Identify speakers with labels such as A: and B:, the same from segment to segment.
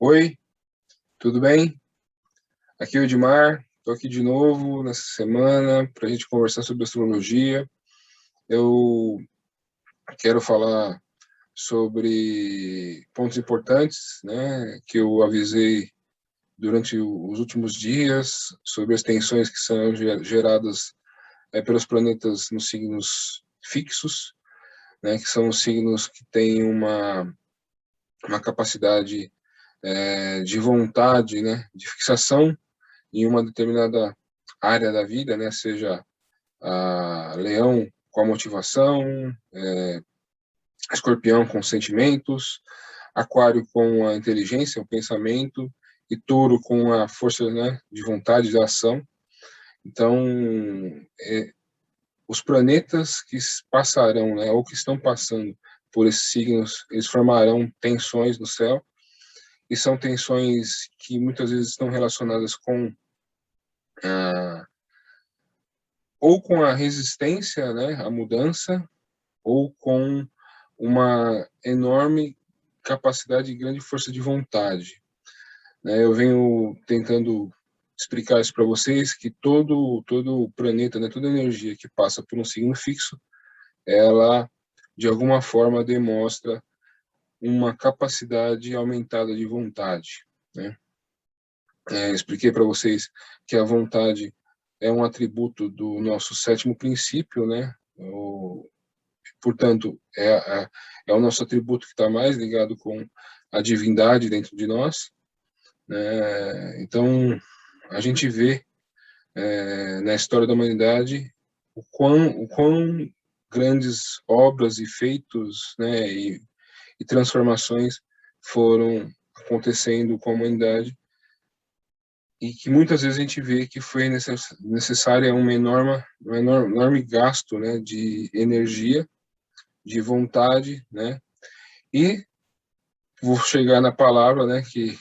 A: Oi, tudo bem? Aqui é o Edmar, estou aqui de novo nessa semana para a gente conversar sobre astrologia. Eu quero falar sobre pontos importantes, né, que eu avisei durante os últimos dias, sobre as tensões que são geradas pelos planetas nos signos fixos, né, que são os signos que têm uma capacidade de vontade, né, de fixação em uma determinada área da vida, né, seja a leão com a motivação, escorpião com sentimentos, aquário com a inteligência, o pensamento, e touro com a força, né, de vontade, de ação. Então, os planetas que passarão, né, ou que estão passando por esses signos, eles formarão tensões no céu, e são tensões que muitas vezes estão relacionadas com ou com a resistência, né, à mudança, ou com uma enorme capacidade e grande força de vontade. Eu venho tentando explicar isso para vocês, que todo planeta, né, toda energia que passa por um signo fixo, ela, de alguma forma, demonstra uma capacidade aumentada de vontade, né? Expliquei para vocês que a vontade é um atributo do nosso sétimo princípio, né? Portanto, é o nosso atributo que está mais ligado com a divindade dentro de nós, né? Então, a gente vê na história da humanidade o quão grandes obras e feitos, né, e transformações foram acontecendo com a humanidade, e que muitas vezes a gente vê que foi necessária um enorme gasto, né, de energia, de vontade, né, e vou chegar na palavra, né, que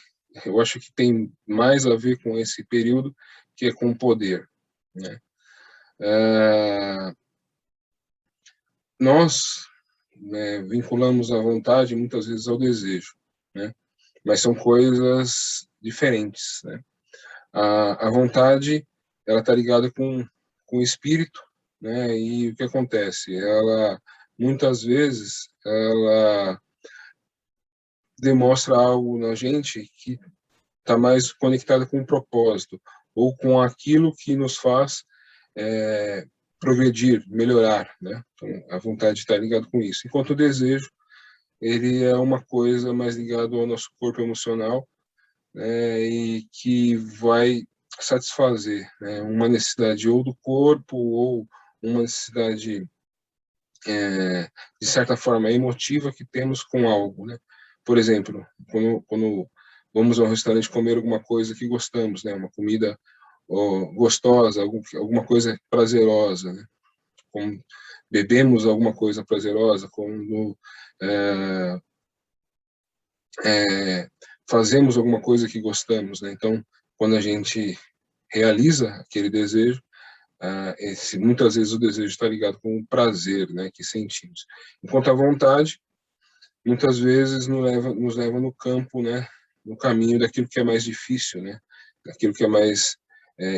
A: eu acho que tem mais a ver com esse período, que é com o poder, né. Nós, né, vinculamos a vontade muitas vezes ao desejo, né, mas são coisas diferentes, né. A vontade, ela está ligada com o espírito, né, e o que acontece? Ela, muitas vezes, ela demonstra algo na gente que está mais conectada com o propósito, ou com aquilo que nos faz progredir, melhorar, né? Então, a vontade está ligada com isso. Enquanto o desejo, ele é uma coisa mais ligada ao nosso corpo emocional, né, e que vai satisfazer, né, uma necessidade ou do corpo, ou uma necessidade, de certa forma, emotiva que temos com algo, né? Por exemplo, quando vamos ao restaurante comer alguma coisa que gostamos, né, uma comida gostosa, alguma coisa prazerosa, né? Como bebemos alguma coisa prazerosa, quando fazemos alguma coisa que gostamos, né? Então, quando a gente realiza aquele desejo, muitas vezes o desejo está ligado com o prazer, né, que sentimos. Enquanto a vontade, muitas vezes nos leva no campo, né, no caminho daquilo que é mais difícil, né, daquilo que é mais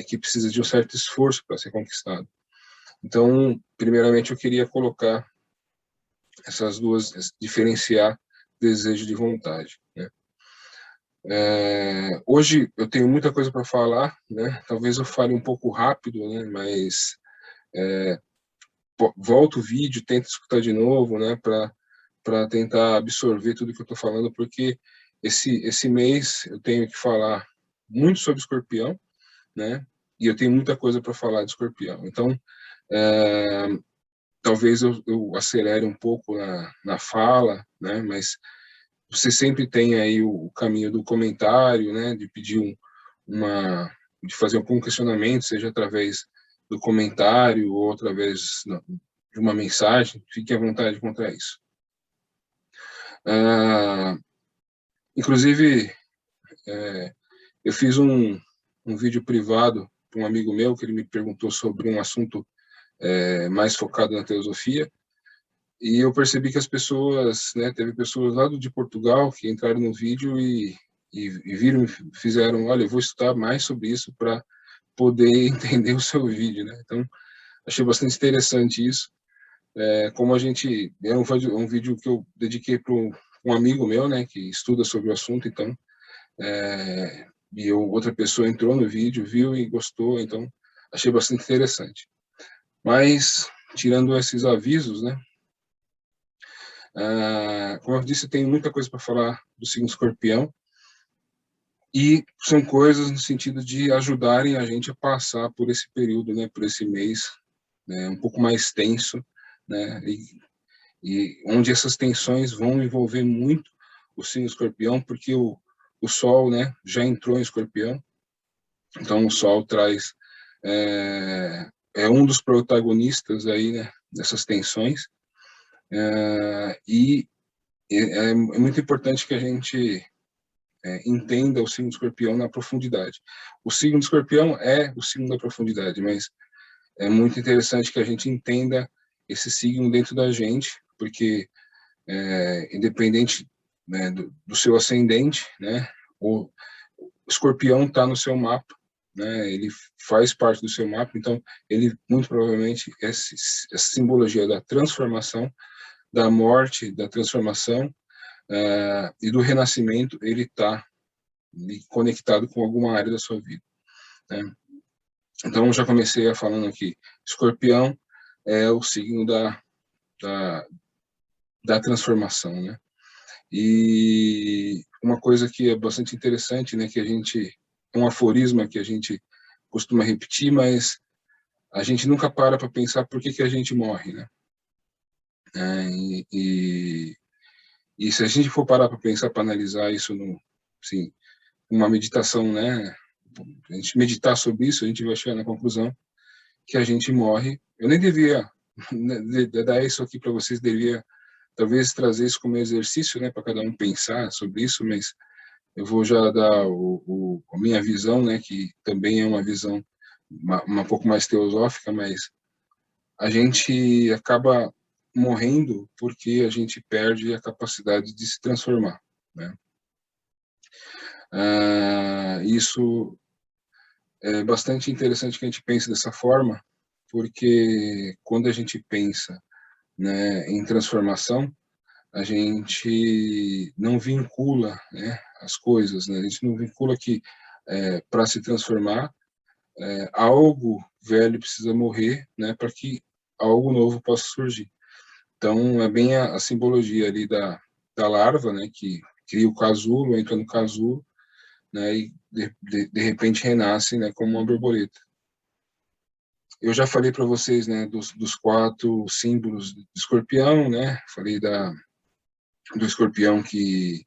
A: que precisa de um certo esforço para ser conquistado. Então, primeiramente, eu queria colocar essas duas, diferenciar desejo de vontade, né? Hoje eu tenho muita coisa para falar, né? Talvez eu fale um pouco rápido, né? Mas volta o vídeo, tenta escutar de novo, né? Para tentar absorver tudo que eu estou falando, porque esse mês eu tenho que falar muito sobre escorpião, né? E eu tenho muita coisa para falar de escorpião. Então, talvez eu acelere um pouco na fala, né? Mas você sempre tem aí o caminho do comentário, né? De pedir de fazer algum questionamento, seja através do comentário ou através de uma mensagem. Fique à vontade contra isso. Inclusive, eu fiz um vídeo privado um amigo meu, que ele me perguntou sobre um assunto mais focado na teosofia, e eu percebi que as pessoas, né, teve pessoas lá de Portugal que entraram no vídeo e viram, fizeram, olha, eu vou estudar mais sobre isso para poder entender o seu vídeo, né? Então, achei bastante interessante isso. Como a gente, um vídeo que eu dediquei para um amigo meu, né, que estuda sobre o assunto, então, outra pessoa entrou no vídeo, viu e gostou, então, achei bastante interessante. Mas, tirando esses avisos, né, como eu disse, tem muita coisa para falar do signo Escorpião, e são coisas no sentido de ajudarem a gente a passar por esse período, né, por esse mês, né, um pouco mais tenso, né, e onde essas tensões vão envolver muito o signo Escorpião, porque o Sol, né, já entrou em Escorpião, então o Sol traz um dos protagonistas aí, né, dessas tensões, e é muito importante que a gente entenda o signo de Escorpião na profundidade. O signo de Escorpião é o signo da profundidade, mas é muito interessante que a gente entenda esse signo dentro da gente, porque independente, né, do seu ascendente, né, o Escorpião está no seu mapa, né, ele faz parte do seu mapa, então ele muito provavelmente essa simbologia da transformação, da morte, da transformação e do renascimento, ele está conectado com alguma área da sua vida, né? Então, já comecei falando aqui, Escorpião é o signo da transformação, né? E uma coisa que é bastante interessante, né, que a gente, um aforisma que a gente costuma repetir, mas a gente nunca para pensar por que a gente morre, né? E se a gente for parar para pensar, para analisar isso assim, uma meditação, né? A gente meditar sobre isso, a gente vai chegar na conclusão que a gente morre. Eu nem devia dar isso aqui para vocês, devia talvez trazer isso como exercício, né, para cada um pensar sobre isso, mas eu vou já dar a minha visão, né, que também é uma visão um pouco mais teosófica, mas a gente acaba morrendo porque a gente perde a capacidade de se transformar, né? Isso é bastante interessante que a gente pense dessa forma, porque quando a gente pensa, né, em transformação, a gente não vincula, né, as coisas, né? A gente não vincula que para se transformar, algo velho precisa morrer, né, para que algo novo possa surgir. Então, é bem a simbologia ali da larva, né, que cria o casulo, entra no casulo, né, e de repente renasce, né, como uma borboleta. Eu já falei para vocês, né, dos 4 símbolos do escorpião, né, falei do escorpião que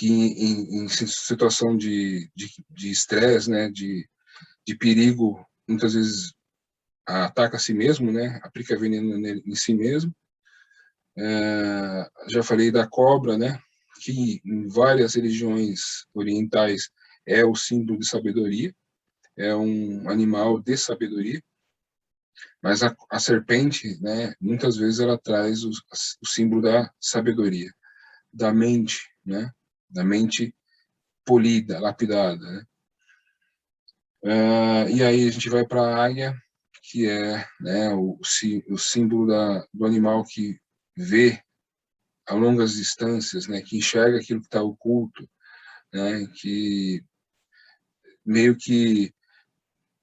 A: em situação de estresse, né, de perigo, muitas vezes ataca a si mesmo, né, aplica veneno em si mesmo. Já falei da cobra, né, que em várias religiões orientais é o símbolo de sabedoria, é um animal de sabedoria, mas a serpente, né, muitas vezes ela traz o símbolo da sabedoria, da mente, né, da mente polida, lapidada, né. E aí a gente vai para a águia, que é, né, o símbolo do animal que vê a longas distâncias, né, que enxerga aquilo que está oculto, né, que meio que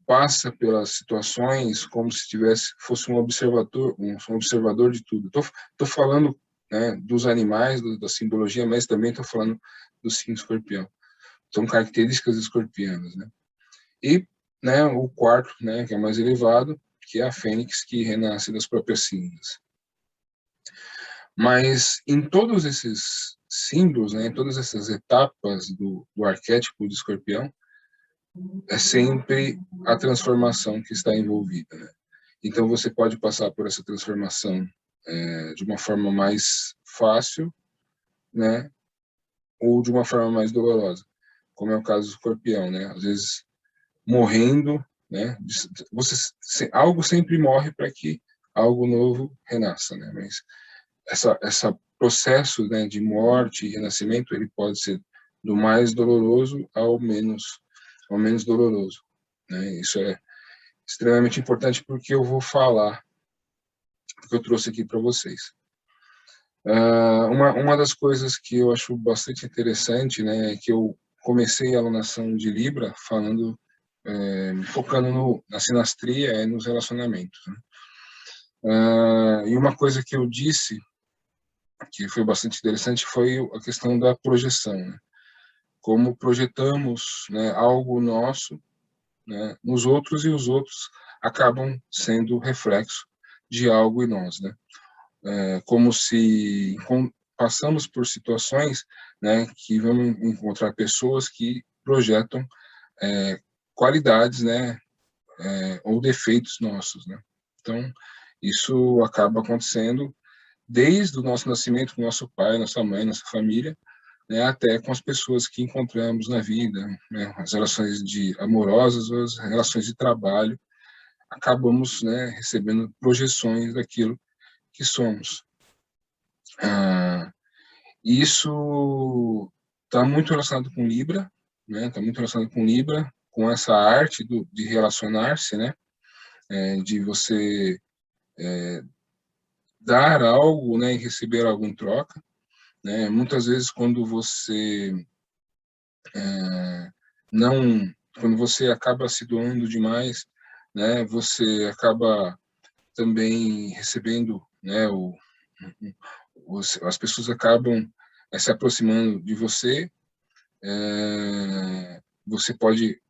A: passa pelas situações como se fosse um observador de tudo. Tô falando, né, dos animais, da simbologia, mas também estou falando do signo escorpião. São características escorpianas, né? E, né, o quarto, né, que é mais elevado, que é a fênix, que renasce das próprias cinzas. Mas em todos esses símbolos, né, em todas essas etapas do arquétipo de escorpião, é sempre a transformação que está envolvida, né? Então você pode passar por essa transformação de uma forma mais fácil, né, ou de uma forma mais dolorosa, como é o caso do escorpião, né? Às vezes morrendo, né? Algo sempre morre para que algo novo renasça, né? Mas essa processo, né, de morte e renascimento, ele pode ser do mais doloroso ao menos doloroso, né? Isso é extremamente importante porque eu vou falar, porque eu trouxe aqui para vocês. Uma das coisas que eu acho bastante interessante, né, é que eu comecei a alunação de Libra falando, focando na sinastria e nos relacionamentos, né? E uma coisa que eu disse, que foi bastante interessante, foi a questão da projeção, né? Como projetamos, né, algo nosso, né, nos outros, e os outros acabam sendo reflexo de algo em nós, né? Como se passamos por situações, né, que vamos encontrar pessoas que projetam qualidades, né, ou defeitos nossos, né? Então, isso acaba acontecendo desde o nosso nascimento com nosso pai, nossa mãe, nossa família, né, até com as pessoas que encontramos na vida, né, as relações amorosas, ou as relações de trabalho, acabamos, né, recebendo projeções daquilo que somos. Isso está muito relacionado com Libra, né? Está muito relacionado com Libra, com essa arte de relacionar-se, né? De você dar algo, né, e receber algo em troca, né? Muitas vezes quando você não, quando você acaba se doando demais, né? Você acaba também recebendo, né? As pessoas acabam se aproximando de você. Você pode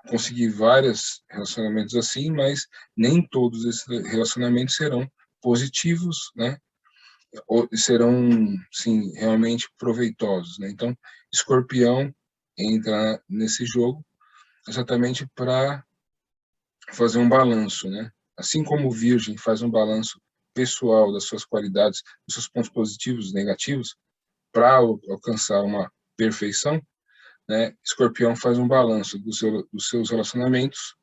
A: conseguir vários relacionamentos assim, mas nem todos esses relacionamentos serão positivos, né? Ou serão, sim, realmente proveitosos, né? Então, Escorpião entra nesse jogo exatamente para fazer um balanço, né? Assim como o Virgem faz um balanço pessoal das suas qualidades, dos seus pontos positivos e negativos, para alcançar uma perfeição, né? Escorpião faz um balanço dos seus relacionamentos,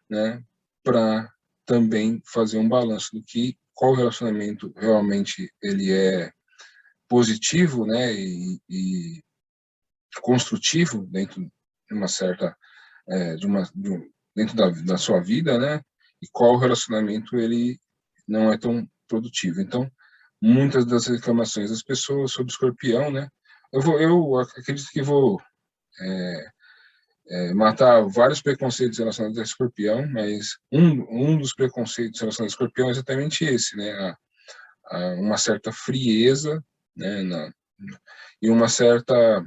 A: né? Para também fazer um balanço do que qual relacionamento realmente ele é positivo, né? E construtivo dentro de uma certa dentro da sua vida, né? E qual relacionamento ele não é tão produtivo. Então, muitas das reclamações das pessoas sobre Escorpião, né? Eu acredito que vou matar vários preconceitos relacionados a Escorpião, mas um dos preconceitos relacionados a Escorpião é exatamente esse, né? Uma certa frieza, né? E uma certa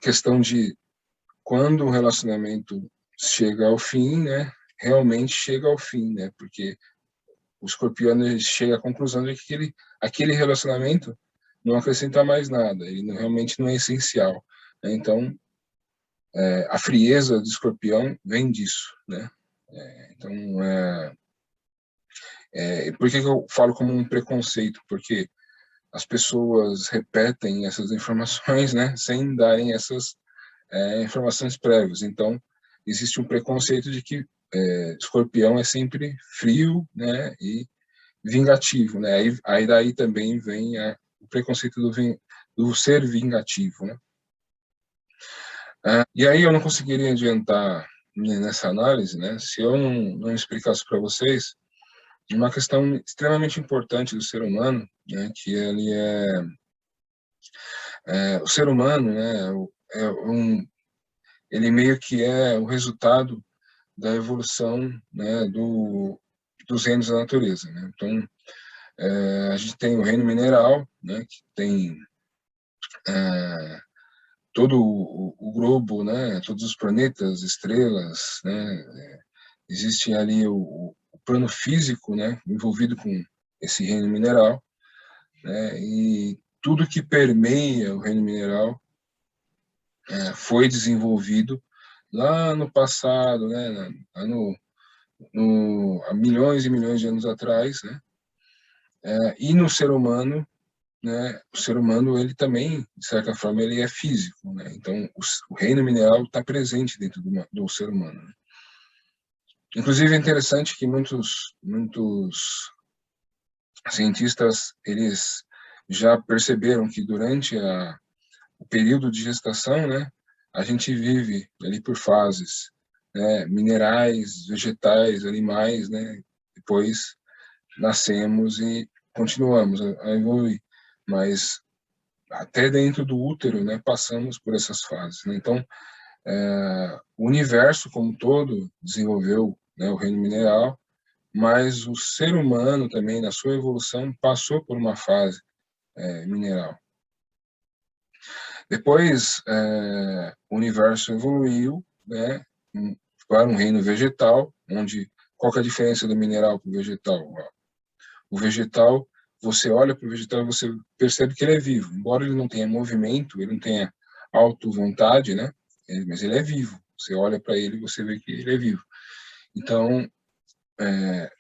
A: questão de quando o relacionamento chega ao fim, né? Realmente chega ao fim, né? Porque o Escorpião chega à conclusão de que aquele relacionamento não acrescenta mais nada, ele realmente não é essencial, né? Então, a frieza do Escorpião vem disso, né? Então, por que eu falo como um preconceito? Porque as pessoas repetem essas informações, né, sem darem essas informações prévias. Então, existe um preconceito de que Escorpião é sempre frio, né, e vingativo, né? Aí daí também vem o preconceito do ser vingativo, né? E aí eu não conseguiria adiantar nessa análise, né, se eu não explicasse para vocês uma questão extremamente importante do ser humano, né, que ele o ser humano, né, ele meio que é o resultado da evolução, né, dos reinos da natureza, né? Então, a gente tem o reino mineral, né, que tem todo o globo, né, todos os planetas, estrelas, né, existe ali o plano físico, né, envolvido com esse reino mineral, né, e tudo que permeia o reino mineral foi desenvolvido lá no passado, né, há milhões e milhões de anos atrás, né, e no ser humano né, o ser humano, ele também, de certa forma, ele é físico, né? Então, o reino mineral está presente dentro do ser humano, né? Inclusive, é interessante que muitos cientistas, eles já perceberam que durante o período de gestação, né, a gente vive ali por fases, né, minerais, vegetais, animais, né, depois nascemos e continuamos a evoluir, mas até dentro do útero, né, passamos por essas fases, né? Então, o universo como um todo desenvolveu, né, o reino mineral, mas o ser humano também, na sua evolução, passou por uma fase mineral. Depois, o universo evoluiu, né, para um reino vegetal, onde qual que é a diferença do mineral para o vegetal? O vegetal, você olha para o vegetal e você percebe que ele é vivo, embora ele não tenha movimento, ele não tenha auto-vontade, né, mas ele é vivo. Você olha para ele e você vê que ele é vivo. Então,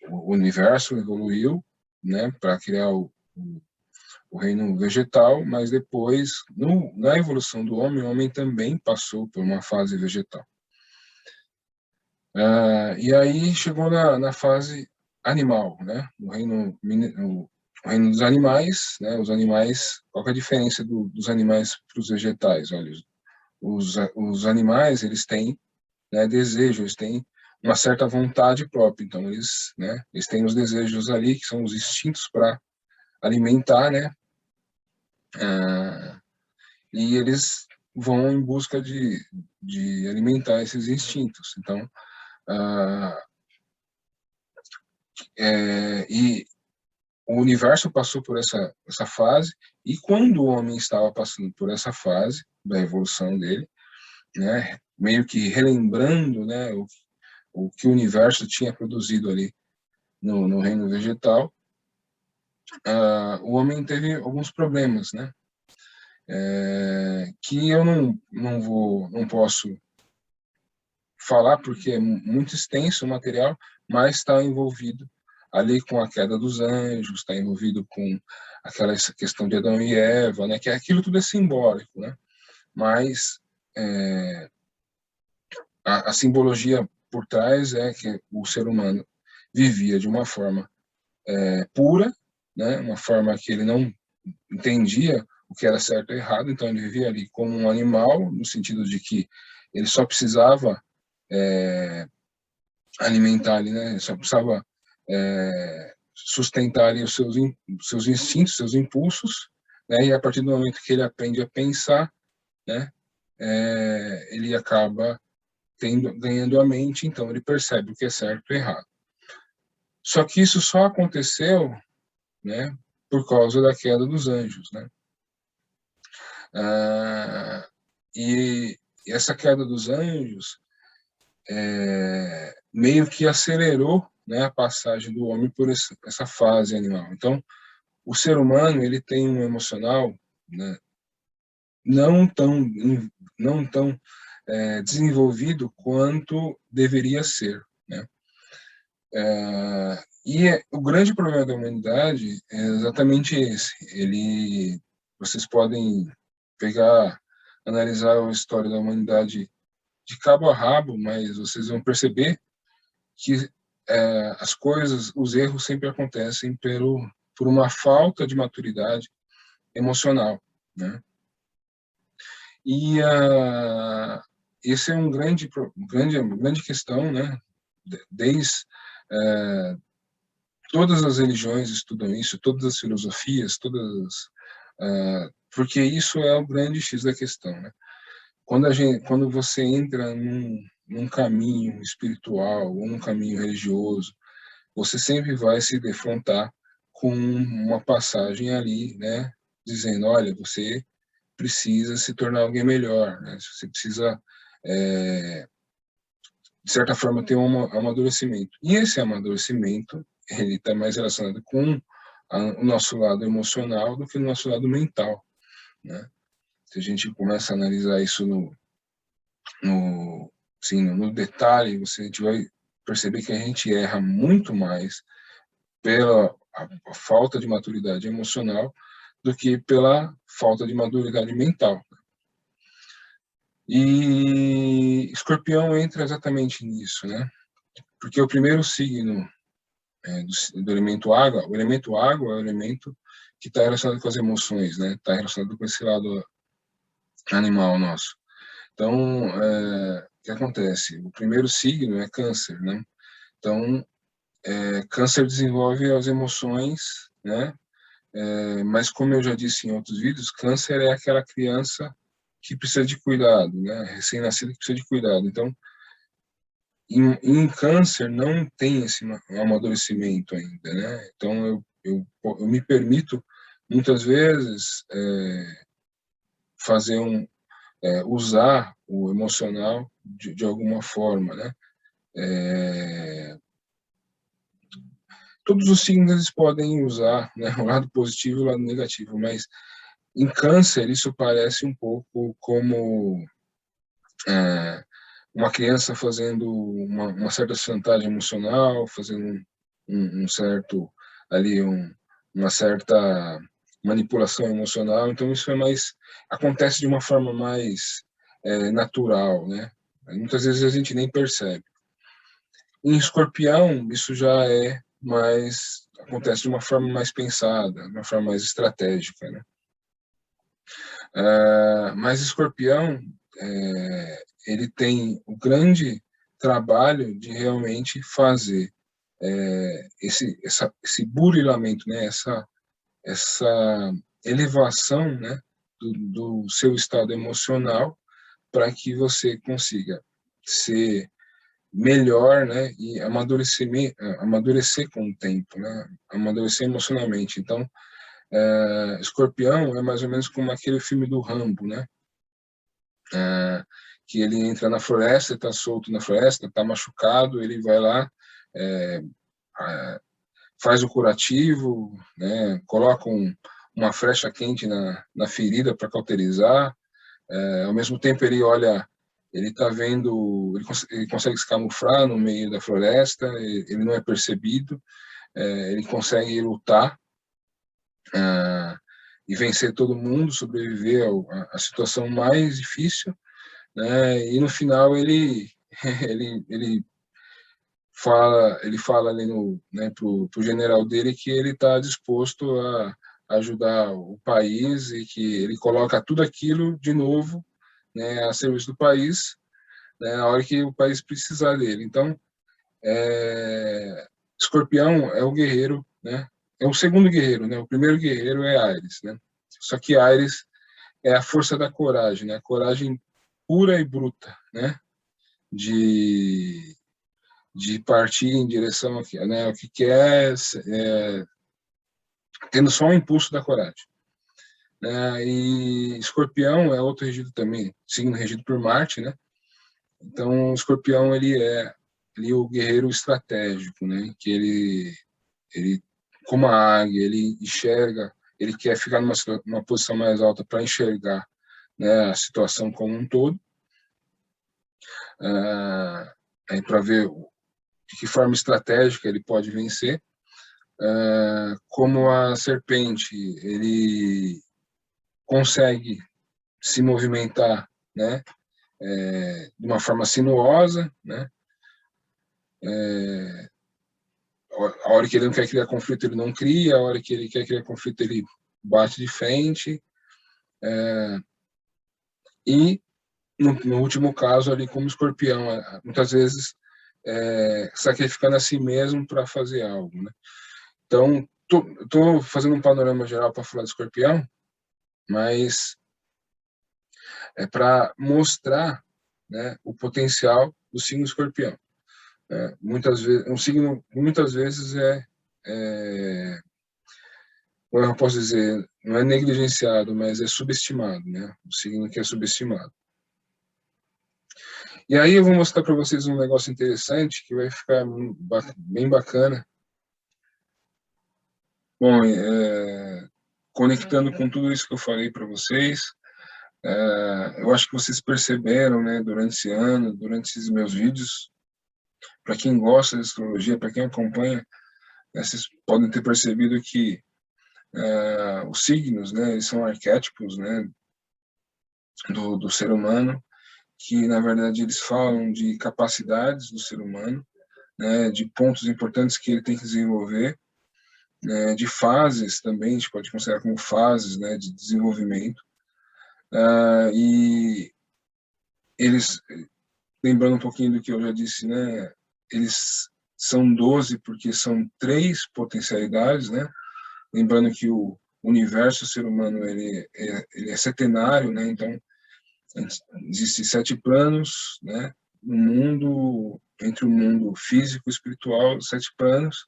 A: o universo evoluiu, né, para criar o reino vegetal, mas depois, na evolução do homem, o homem também passou por uma fase vegetal. E aí chegou na fase animal, né? O reino dos animais, né? Os animais, qual que é a diferença dos animais para os vegetais? Olha, os animais, eles têm, né, desejo, eles têm uma certa vontade própria, então eles têm os desejos ali, que são os instintos para alimentar, né? E eles vão em busca de alimentar esses instintos. Então, e o universo passou por essa fase, e quando o homem estava passando por essa fase da evolução dele, né, meio que relembrando, né, o que o universo tinha produzido ali no reino vegetal, o homem teve alguns problemas, né, que eu não posso falar porque é muito extenso o material, mas está envolvido ali com a queda dos anjos, está envolvido com essa questão de Adão e Eva, né? Que aquilo tudo é simbólico, né? Mas a simbologia por trás é que o ser humano vivia de uma forma pura, né? Uma forma que ele não entendia o que era certo e errado, então ele vivia ali como um animal, no sentido de que ele só precisava alimentar ali, né? Só precisava sustentar ali os seus instintos, seus impulsos, né? E a partir do momento que ele aprende a pensar, né? Ele acaba ganhando a mente, então ele percebe o que é certo e errado. Só que isso só aconteceu, né? Por causa da queda dos anjos, né? E essa queda dos anjos meio que acelerou, né, a passagem do homem por essa fase animal. Então, o ser humano, ele tem um emocional, né, não tão não tão desenvolvido quanto deveria ser, né? O grande problema da humanidade é exatamente esse. Vocês podem pegar, analisar a história da humanidade de cabo a rabo, mas vocês vão perceber que as coisas, os erros sempre acontecem por uma falta de maturidade emocional, né? E esse é grande questão, né? Desde todas as religiões estudam isso, todas as filosofias, porque isso é o grande X da questão, né? Quando você entra num caminho espiritual ou num caminho religioso, você sempre vai se defrontar com uma passagem ali, né? Dizendo, olha, você precisa se tornar alguém melhor, né? Você precisa, de certa forma, ter um amadurecimento. E esse amadurecimento, ele está mais relacionado com o nosso lado emocional do que o nosso lado mental, né? Se a gente começa a analisar isso no detalhe, a gente vai perceber que a gente erra muito mais pela a falta de maturidade emocional do que pela falta de maturidade mental. E Escorpião entra exatamente nisso, né? Porque o primeiro signo do elemento água, o elemento água é o elemento que está relacionado com as emoções, né? Está relacionado com esse lado animal nosso. Então, o que acontece? O primeiro signo é Câncer, né? Então, Câncer desenvolve as emoções, né? Mas como eu já disse em outros vídeos, Câncer é aquela criança que precisa de cuidado, né? Recém-nascido que precisa de cuidado. Então, em Câncer não tem esse amadurecimento ainda, né? Então, eu me permito, muitas vezes, fazer usar o emocional de alguma forma, né? Todos os signos eles podem usar, né, o lado positivo e o lado negativo, mas em Câncer isso parece um pouco como uma criança fazendo uma certa chantagem emocional, fazendo um certo ali uma certa manipulação emocional. Então isso acontece de uma forma mais natural, né? Muitas vezes a gente nem percebe. Em Escorpião isso já acontece de uma forma mais pensada, de uma forma mais estratégica, né? Mas Escorpião, ele tem o grande trabalho de realmente fazer esse burilamento, né? Essa elevação, né? do seu estado emocional para que você consiga ser melhor, né? E amadurecer com o tempo, né? Amadurecer emocionalmente. Então, Escorpião é mais ou menos como aquele filme do Rambo, né? Que ele entra na floresta, está solto na floresta, está machucado, ele vai lá, faz o curativo, né? Coloca uma flecha quente na ferida para cauterizar. Ao mesmo tempo ele está vendo, ele consegue se camuflar no meio da floresta, ele não é percebido, ele consegue lutar e vencer todo mundo, sobreviver à situação mais difícil, né? E no final ele fala ali né, pro general dele que ele está disposto a ajudar o país e que ele coloca tudo aquilo de novo, né, a serviço do país, né, na hora que o país precisar dele. Então, Escorpião é o guerreiro, né? É o segundo guerreiro, né? O primeiro guerreiro é Ares, né? Só que Ares é a força da coragem, né? A coragem pura e bruta, né? De partir em direção ao que quer, tendo só o impulso da coragem. E Escorpião é outro regido também, signo regido por Marte, né? Então, Escorpião, ele é o guerreiro estratégico, né? Que ele, como a águia, ele enxerga, ele quer ficar numa posição mais alta para enxergar, né, a situação como um todo, para ver de que forma estratégica ele pode vencer. Como a serpente, ele consegue se movimentar, né, de uma forma sinuosa, né, a hora que ele não quer criar conflito, ele não cria, a hora que ele quer criar conflito, ele bate de frente, e no último caso ali como Escorpião, muitas vezes sacrificando a si mesmo para fazer algo, né? Então, tô fazendo um panorama geral para falar de Escorpião, mas é para mostrar, né, o potencial do signo Escorpião. Muitas vezes, um signo muitas vezes como eu posso dizer, não é negligenciado, mas é subestimado, né? O signo que é subestimado. E aí eu vou mostrar para vocês um negócio interessante que vai ficar bem bacana. Bom, conectando com tudo isso que eu falei para vocês, eu acho que vocês perceberam, né, durante esse ano, durante esses meus vídeos, para quem gosta de astrologia, para quem acompanha, vocês podem ter percebido que Os signos, né, eles são arquétipos, né, do ser humano, que, na verdade, eles falam de capacidades do ser humano, né, de pontos importantes que ele tem que desenvolver, né, de fases também, a gente pode considerar como fases, né, de desenvolvimento. E eles, lembrando um pouquinho do que eu já disse, né, eles são 12 porque são 3 potencialidades, né, lembrando que o universo, o ser humano, ele é setenário, né, então existem 7 planos, né, no mundo, entre o mundo físico e espiritual, 7 planos,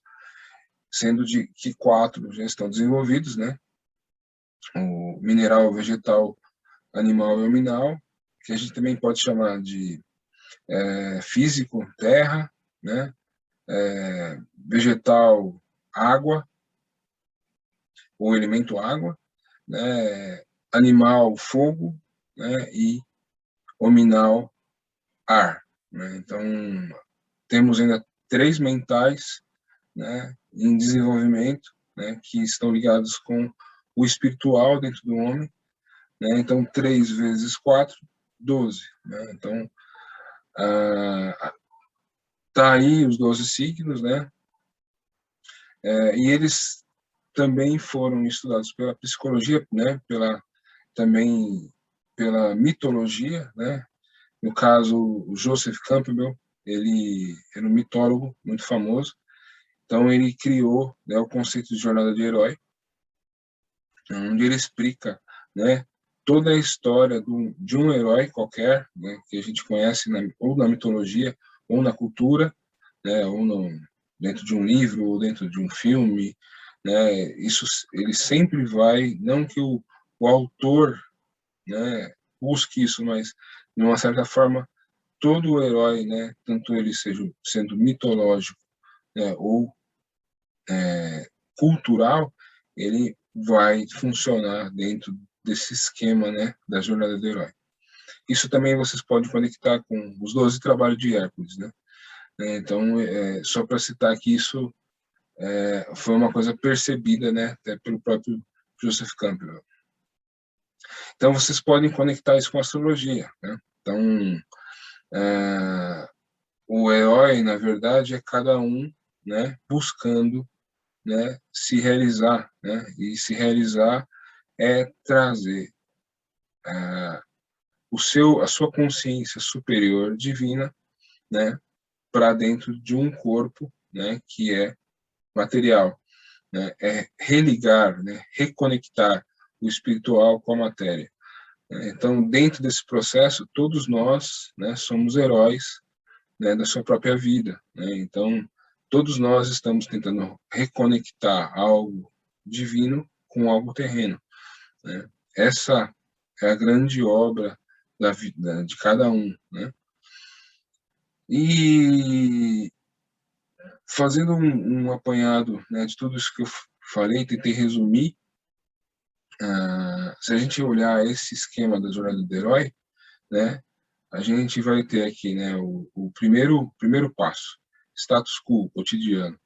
A: sendo de que 4 já estão desenvolvidos, né, o mineral, o vegetal, animal e nominal, que a gente também pode chamar de físico, terra, né, vegetal, água, ou elemento água, né, animal, fogo, né, e nominal, ar. Né? Então, temos ainda 3 mentais, né, em desenvolvimento, né, que estão ligados com o espiritual dentro do homem. Né? Então, 3 vezes 4, 12. Né? Então, tá aí os 12 signos, né? E eles também foram estudados pela psicologia, né? Também pela mitologia, né? No caso, o Joseph Campbell, ele era um mitólogo muito famoso, então ele criou, né, o conceito de jornada de herói, onde ele explica, né, toda a história de um herói qualquer, né, que a gente conhece ou na mitologia, ou na cultura, né, ou dentro de um livro, ou dentro de um filme, né, isso ele sempre vai, não que o autor, né, busque isso, mas de uma certa forma todo o herói, né, tanto ele seja sendo mitológico, né, ou cultural, ele vai funcionar dentro desse esquema, né, da jornada do herói. Isso também vocês podem conectar com os 12 trabalhos de Hércules, né? Então, só para citar que isso foi uma coisa percebida, né, até pelo próprio Joseph Campbell. Então, vocês podem conectar isso com a astrologia, né? Então, o herói, na verdade, é cada um, né, buscando, né, se realizar, né? E se realizar é trazer a sua consciência superior divina, né, para dentro de um corpo, né, que é material, né? É religar, né, reconectar o espiritual com a matéria. Então, dentro desse processo, todos nós, né, somos heróis, né, da sua própria vida. Né? Então, todos nós estamos tentando reconectar algo divino com algo terreno. Né? Essa é a grande obra da vida de cada um. Né? E fazendo um apanhado, né, de tudo isso que eu falei, tentei resumir. Se a gente olhar esse esquema da jornada do herói, né, a gente vai ter aqui, né, o primeiro passo, status quo, cotidiano.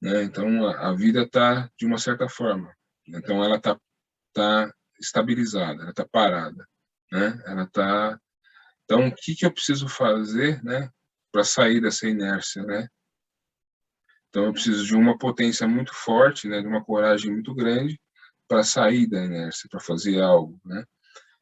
A: Né? Então, a vida está de uma certa forma. Então, ela tá estabilizada, ela está parada. Né? Ela tá. Então, o que eu preciso fazer, né, para sair dessa inércia, né? Então, eu preciso de uma potência muito forte, né, de uma coragem muito grande para sair da inércia, para fazer algo, né?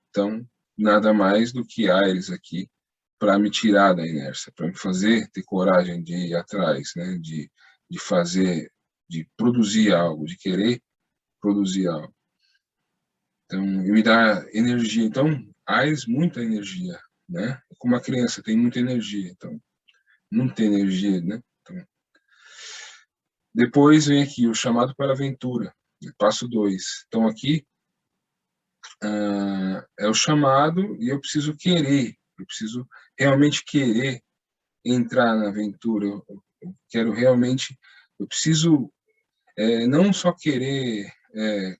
A: Então, nada mais do que Ares aqui para me tirar da inércia, para me fazer ter coragem de ir atrás, né? De fazer, de produzir algo, de querer produzir algo. Então, e me dá energia. Então, Ares, muita energia, né? Como uma criança tem muita energia, então, muita energia, né? Então, depois vem aqui o chamado para a aventura, passo 2. Então, aqui é o chamado e eu preciso querer, eu preciso realmente querer entrar na aventura, eu quero realmente, eu preciso não só querer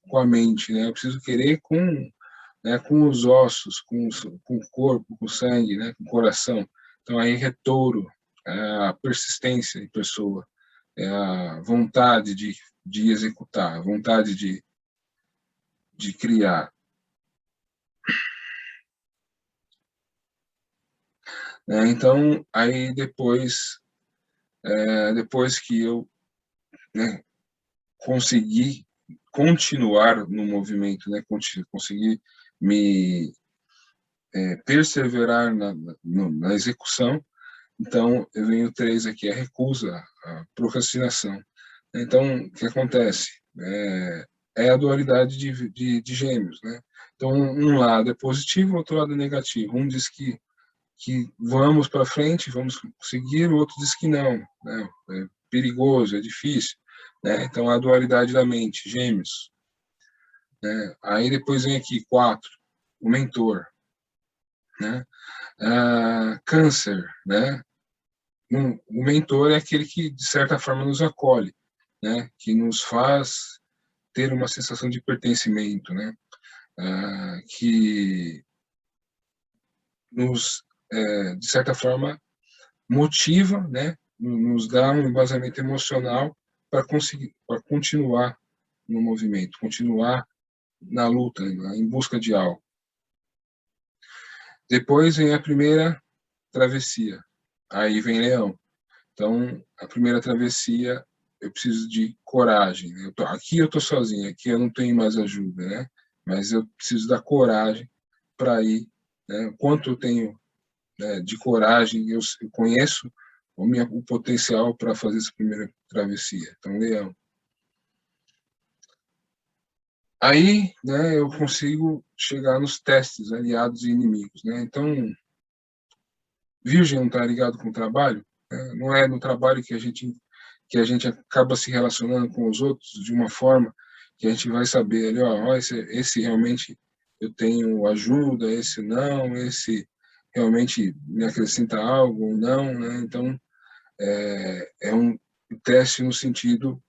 A: com a mente, né? Eu preciso querer né, com os ossos, com o corpo, com o sangue, né? Com o coração. Então aí retouro, a persistência em pessoa, a vontade de executar, a vontade de criar. Então, aí depois que eu, né, consegui continuar no movimento, né, consegui me perseverar na execução, então eu venho 3 aqui, a recusa, a procrastinação. Então, o que acontece? É a dualidade de gêmeos, né? Então, um lado é positivo, o outro lado é negativo. Um diz que vamos para frente, vamos conseguir, o outro diz que não, né? É perigoso, é difícil, né? Então, a dualidade da mente, gêmeos, né? Aí depois vem aqui, 4, o mentor, né? Câncer, né? O mentor é aquele que, de certa forma, nos acolhe, né? Que nos faz ter uma sensação de pertencimento, né? Que nos, de certa forma, motiva, né? Nos dá um embasamento emocional para conseguir, para continuar no movimento, continuar na luta, em busca de algo. Depois vem a primeira travessia, aí vem Leão. Então, a primeira travessia, eu preciso de coragem. Né? Aqui eu estou sozinho, aqui eu não tenho mais ajuda, né? Mas eu preciso da coragem para ir. Né? Quanto eu tenho, né, de coragem, eu conheço o potencial para fazer essa primeira travessia. Então, Leão. Aí, né, eu consigo chegar nos testes, aliados e inimigos. Né? Então, Virgem não está ligado com o trabalho, né? Não é no trabalho que a gente acaba se relacionando com os outros de uma forma que a gente vai saber ali, ó, esse realmente eu tenho ajuda, esse não, esse realmente me acrescenta algo ou não, né? Então, é um teste no sentido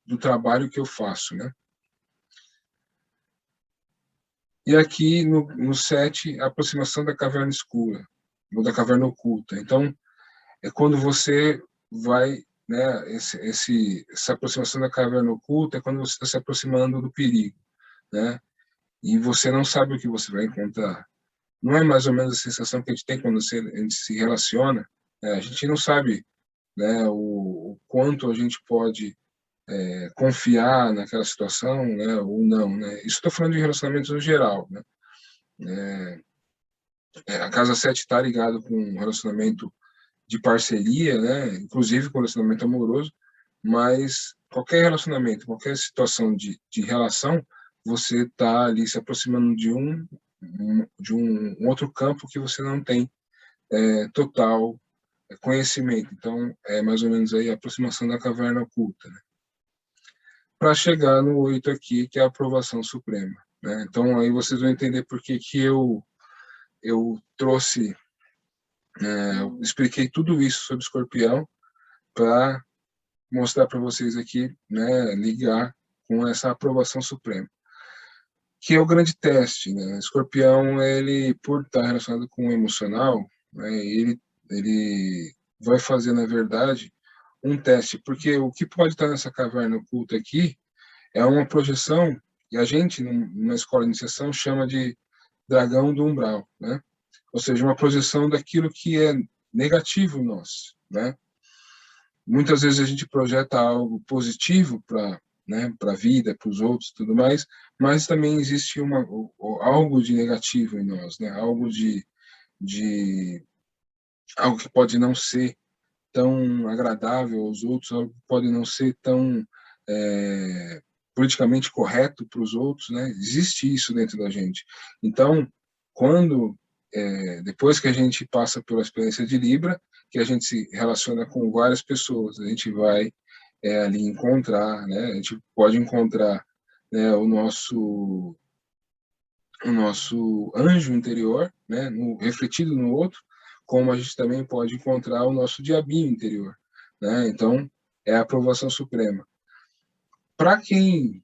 A: do trabalho que eu faço, né? E aqui no 7, a aproximação da caverna escura, ou da caverna oculta. Então, é quando você vai, né, essa aproximação da caverna oculta é quando você está se aproximando do perigo, né? E você não sabe o que você vai encontrar. Não é mais ou menos a sensação que a gente tem quando a gente se relaciona, né? A gente não sabe, né, o quanto a gente pode confiar naquela situação, né, ou não, né? Isso estou falando de relacionamentos no geral, né? A casa 7 está ligado com um relacionamento de parceria, né? Inclusive com relacionamento amoroso, mas qualquer relacionamento, qualquer situação de relação, você está ali se aproximando de um outro campo que você não tem total conhecimento. Então, é mais ou menos aí a aproximação da caverna oculta, né? Para chegar no 8 aqui, que é a aprovação suprema, né? Então, aí vocês vão entender por que eu trouxe, eu expliquei tudo isso sobre Escorpião para mostrar para vocês aqui, né, ligar com essa aprovação suprema, que é o grande teste, né? Escorpião, ele, por estar relacionado com o emocional, né, ele vai fazer, na verdade, um teste, porque o que pode estar nessa caverna oculta aqui é uma projeção, e a gente, numa escola de iniciação, chama de dragão do umbral, né? Ou seja, uma projeção daquilo que é negativo em nós, né? Muitas vezes a gente projeta algo positivo para, né, para a vida, para os outros, tudo mais, mas também existe algo de negativo em nós, né? De algo que pode não ser tão agradável aos outros, algo que pode não ser tão politicamente correto para os outros, né? Existe isso dentro da gente. Então, quando depois que a gente passa pela experiência de Libra, que a gente se relaciona com várias pessoas, a gente vai ali encontrar, né? A gente pode encontrar, né, o nosso anjo interior, né, refletido no outro, como a gente também pode encontrar o nosso diabinho interior, né? Então, é a aprovação suprema. Para quem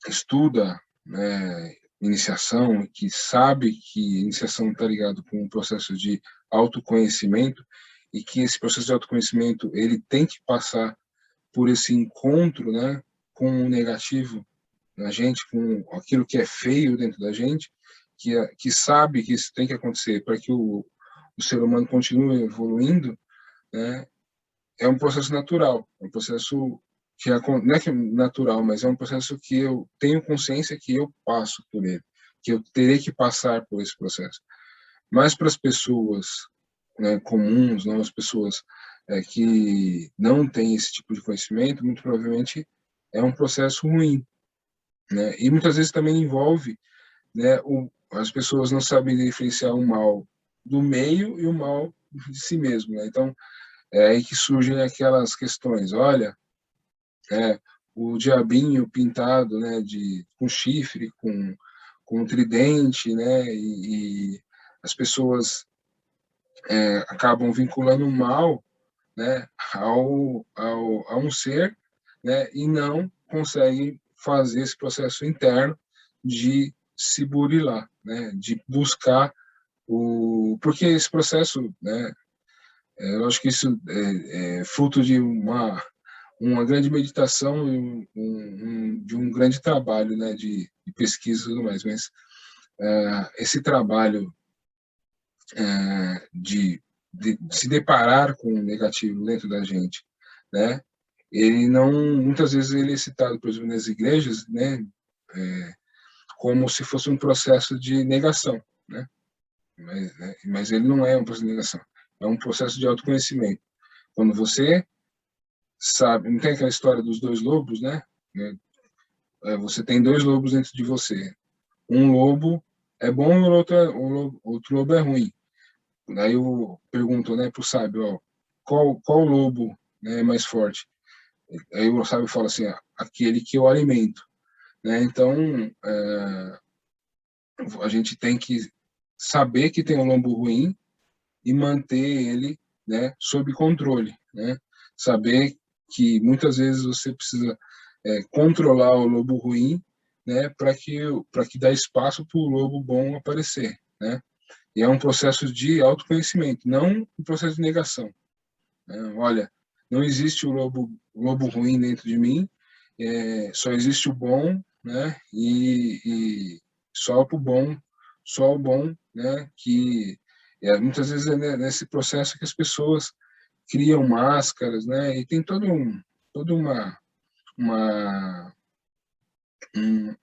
A: estuda, né, iniciação, que sabe que iniciação está ligado com um processo de autoconhecimento e que esse processo de autoconhecimento ele tem que passar por esse encontro, né, com o negativo na gente, com aquilo que é feio dentro da gente, que sabe que isso tem que acontecer para que o ser humano continue evoluindo, né? É um processo natural, é um processo que não é que é natural, mas é um processo que eu tenho consciência que eu passo por ele, que eu terei que passar por esse processo. Mas para as pessoas, né, comuns, não as pessoas que não têm esse tipo de conhecimento, muito provavelmente é um processo ruim, né? E muitas vezes também envolve, né, as pessoas não sabem diferenciar o mal do meio e o mal de si mesmo, né? Então, é aí que surgem aquelas questões. Olha, o diabinho pintado, né, com chifre, com tridente, né, e as pessoas acabam vinculando o mal, né, a um ser, né, e não conseguem fazer esse processo interno de se burilar, né, de buscar porque esse processo, né, eu acho que isso é fruto de uma grande meditação e de um grande trabalho, né, de pesquisa e tudo mais, mas esse trabalho de se deparar com o negativo dentro da gente, né, ele não, muitas vezes ele é citado, por exemplo, nas igrejas, né, como se fosse um processo de negação, né, mas ele não é um processo de negação, é um processo de autoconhecimento. Quando você sabe, não tem aquela história dos dois lobos, né? Você tem dois lobos dentro de você. Um lobo é bom e outro lobo é ruim. Daí eu pergunto, né, para o sábio, ó, qual lobo, né, é mais forte? Aí o sábio fala assim, aquele que eu alimento, né? Então, a gente tem que saber que tem um lobo ruim e manter ele, né, sob controle, né? Saber que muitas vezes você precisa controlar o lobo ruim, né, para que dá espaço para o lobo bom aparecer, né? E é um processo de autoconhecimento, não um processo de negação, né? Olha, não existe o lobo ruim dentro de mim, só existe o bom, né? E só só o bom, né? Que muitas vezes é nesse processo que as pessoas criam máscaras, né? E tem toda uma um,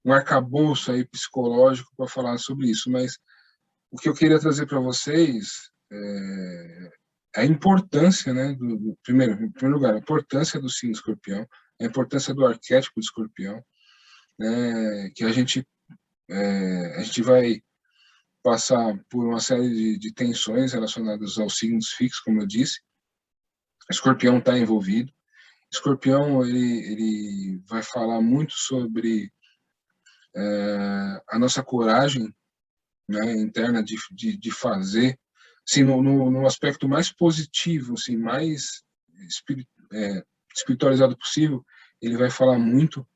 A: um arcabouço aí psicológico para falar sobre isso, mas o que eu queria trazer para vocês é a importância, né, em primeiro lugar, a importância do signo escorpião, a importância do arquétipo de escorpião, né, que a gente vai passar por uma série de tensões relacionadas aos signos fixos, como eu disse. O escorpião está envolvido. O escorpião ele vai falar muito sobre a nossa coragem, né, interna de fazer, assim, no aspecto mais positivo, assim, mais espiritualizado possível. Ele vai falar muito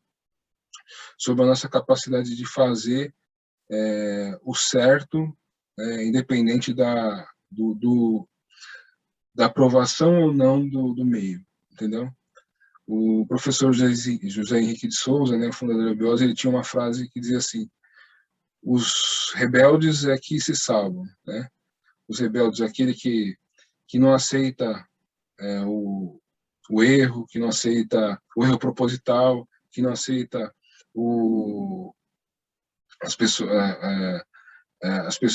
A: sobre a nossa capacidade de fazer o certo, independente da aprovação ou não do meio, entendeu? O professor José Henrique de Souza, né, fundador da Biose, ele tinha uma frase que dizia assim: os rebeldes é que se salvam, né? Os rebeldes, aquele que não aceita o erro, que não aceita o erro proposital, que não aceita as pessoas,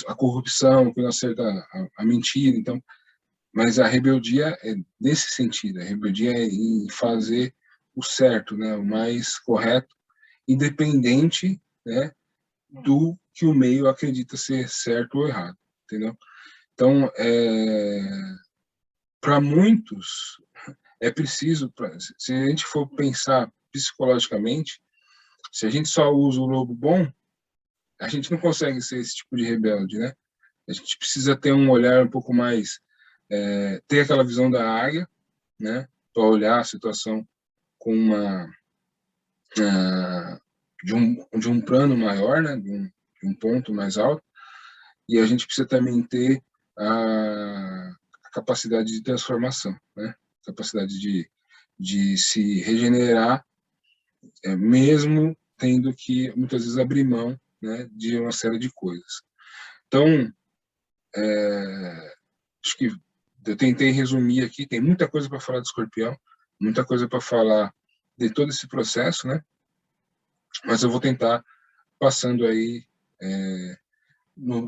A: a corrupção, que não aceita a mentira. Então, mas a rebeldia é nesse sentido, a rebeldia é em fazer o certo, né, o mais correto, independente, né, do que o meio acredita ser certo ou errado, entendeu? Então, para muitos, é preciso, se a gente for pensar psicologicamente, se a gente só usa o lobo bom, a gente não consegue ser esse tipo de rebelde, né? A gente precisa ter um olhar um pouco mais, ter aquela visão da águia, né? Para olhar a situação com de um plano maior, né? De um ponto mais alto. E a gente precisa também ter a capacidade de transformação, né? Capacidade de se regenerar mesmo tendo que, muitas vezes, abrir mão, né, de uma série de coisas. Então, acho que eu tentei resumir aqui, tem muita coisa para falar de Escorpião, muita coisa para falar de todo esse processo, né? Mas eu vou tentar passando aí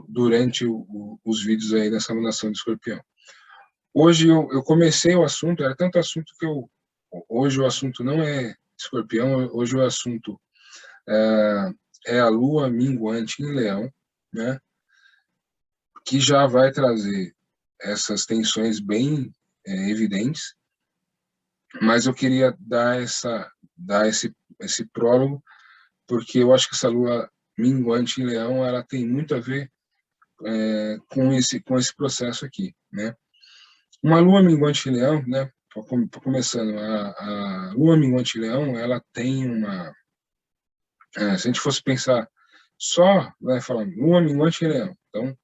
A: durante os vídeos aí dessa alunação de Escorpião. Hoje eu comecei o assunto, era tanto assunto que hoje o assunto não é Escorpião, hoje o assunto é a Lua minguante em Leão, né? Que já vai trazer essas tensões bem evidentes, mas eu queria dar esse prólogo, porque eu acho que essa Lua minguante em Leão, ela tem muito a ver com esse processo aqui, né? Uma Lua minguante em Leão, né? Começando, a Lua minguante em Leão, ela tem uma... se a gente fosse pensar só, vai falar Lua minguante em Leão, então